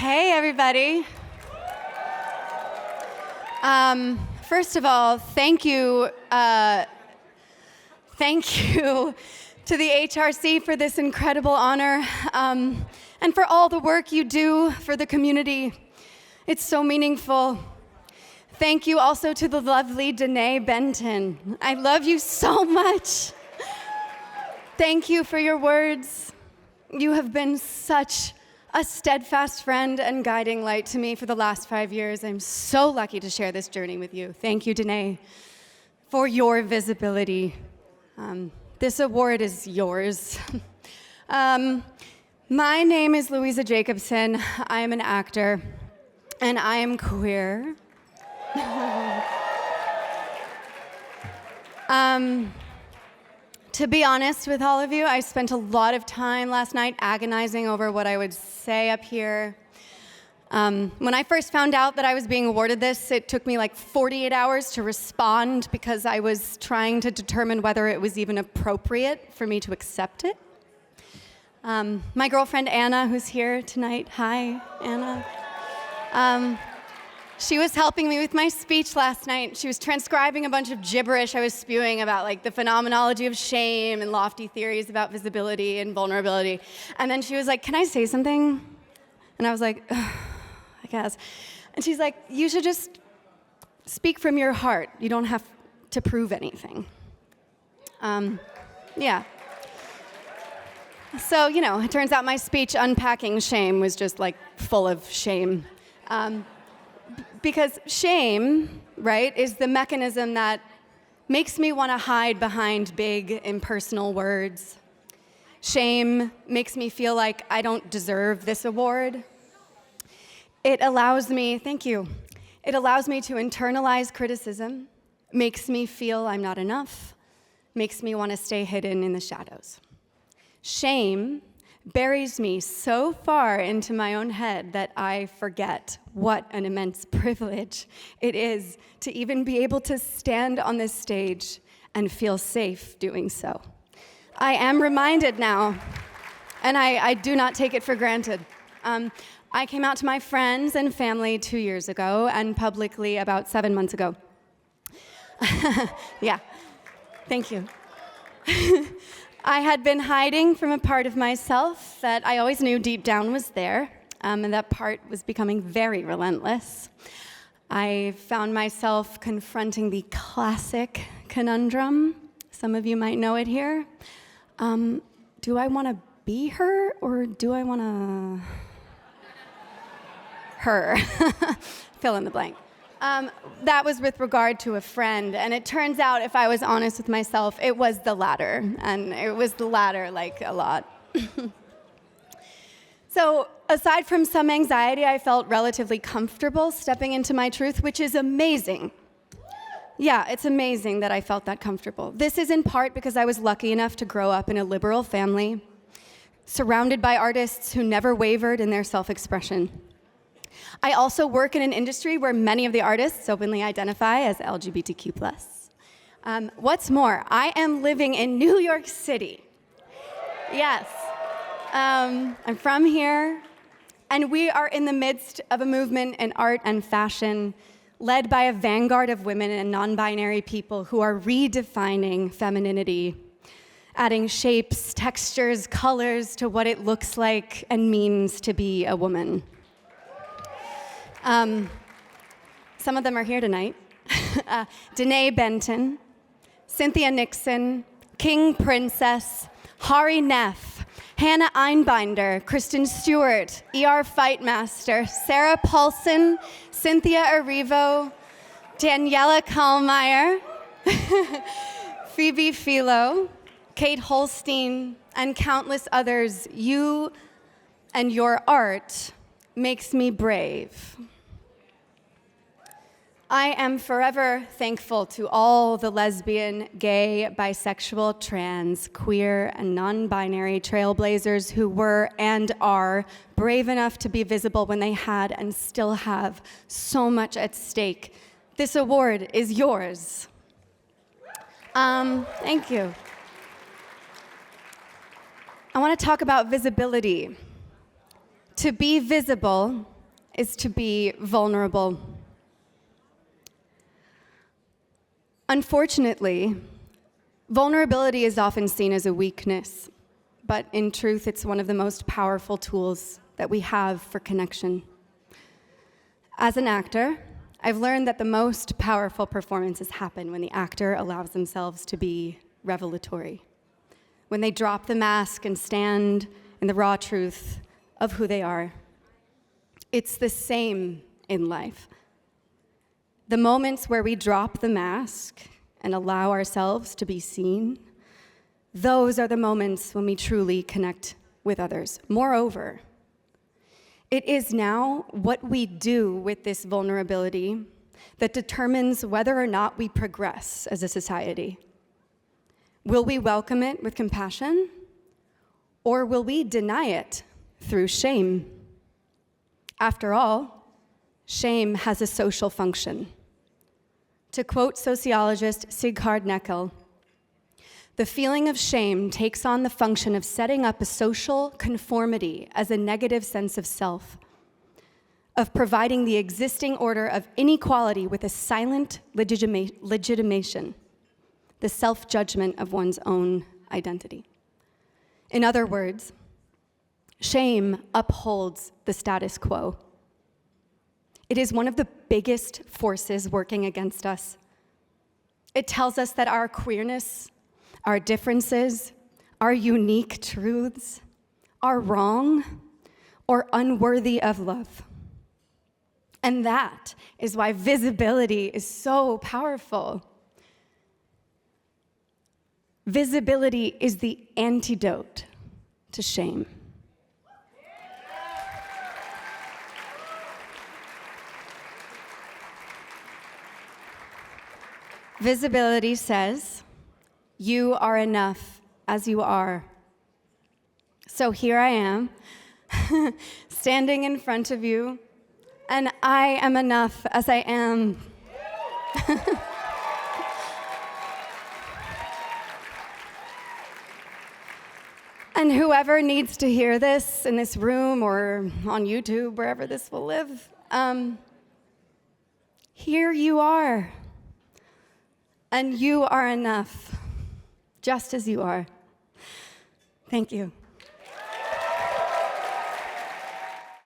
Hey, everybody. First of all, thank you to the HRC for this incredible honor, and for all the work you do for the community. It's so meaningful. Thank you also to the lovely Danae Benton. I love you so much. Thank you for your words. You have been such a steadfast friend and guiding light to me for the last 5 years. I'm so lucky to share this journey with you. Thank you, Danae, for your visibility. This award is yours. My name is Louisa Jacobson. I am an actor, and I am queer. To be honest with all of you, I spent a lot of time last night agonizing over what I would say up here. When I first found out that I was being awarded this, it took me like 48 hours to respond because I was trying to determine whether it was even appropriate for me to accept it. My girlfriend Anna, who's here tonight, hi, Anna. She was helping me with my speech last night. She was transcribing a bunch of gibberish I was spewing about like the phenomenology of shame and lofty theories about visibility and vulnerability. And then she was like, "Can I say something?" And I was like, I guess. And she's like, "You should just speak from your heart. You don't have to prove anything." Yeah. So, it turns out my speech unpacking shame was just like full of shame. Because shame, right, is the mechanism that makes me want to hide behind big, impersonal words. Shame makes me feel like I don't deserve this award. It allows me, thank you, it allows me to internalize criticism, makes me feel I'm not enough, makes me want to stay hidden in the shadows. Shame buries me so far into my own head that I forget what an immense privilege it is to even be able to stand on this stage and feel safe doing so. I am reminded now, and I do not take it for granted. I came out to my friends and family 2 years ago and publicly about 7 months ago. Yeah, thank you. I had been hiding from a part of myself that I always knew deep down was there, and that part was becoming very relentless. I found myself confronting the classic conundrum. Some of you might know it here. Do I want to be her, or do I want to her? Fill in the blank. That was with regard to a friend, and it turns out, if I was honest with myself, it was the latter, and it was the latter, like, a lot. So, aside from some anxiety, I felt relatively comfortable stepping into my truth, which is amazing. Yeah, it's amazing that I felt that comfortable. This is in part because I was lucky enough to grow up in a liberal family, surrounded by artists who never wavered in their self-expression. I also work in an industry where many of the artists openly identify as LGBTQ+. What's more, I am living in New York City. Yes. I'm from here, and we are in the midst of a movement in art and fashion led by a vanguard of women and non-binary people who are redefining femininity, adding shapes, textures, colors to what it looks like and means to be a woman. Some of them are here tonight. Danae Benton, Cynthia Nixon, King Princess, Hari Neff, Hannah Einbinder, Kristen Stewart, E.R. Fightmaster, Sarah Paulson, Cynthia Erivo, Daniela Kallmeyer, Phoebe Philo, Kate Holstein, and countless others. You and your art makes me brave. I am forever thankful to all the lesbian, gay, bisexual, trans, queer, and non-binary trailblazers who were and are brave enough to be visible when they had and still have so much at stake. This award is yours. Thank you. I want to talk about visibility. To be visible is to be vulnerable. Unfortunately, vulnerability is often seen as a weakness, but in truth, it's one of the most powerful tools that we have for connection. As an actor, I've learned that the most powerful performances happen when the actor allows themselves to be revelatory, when they drop the mask and stand in the raw truth of who they are. It's the same in life. The moments where we drop the mask and allow ourselves to be seen, those are the moments when we truly connect with others. Moreover, it is now what we do with this vulnerability that determines whether or not we progress as a society. Will we welcome it with compassion, or will we deny it through shame? After all, shame has a social function. To quote sociologist Sigrid Neckel, the feeling of shame takes on the function of setting up a social conformity as a negative sense of self, of providing the existing order of inequality with a silent legitimation, the self-judgment of one's own identity. In other words, shame upholds the status quo. It is one of the biggest forces working against us. It tells us that our queerness, our differences, our unique truths are wrong or unworthy of love. And that is why visibility is so powerful. Visibility is the antidote to shame. Visibility says, you are enough as you are. So here I am, standing in front of you, and I am enough as I am. And whoever needs to hear this in this room or on YouTube, wherever this will live, here you are. And you are enough, just as you are. Thank you.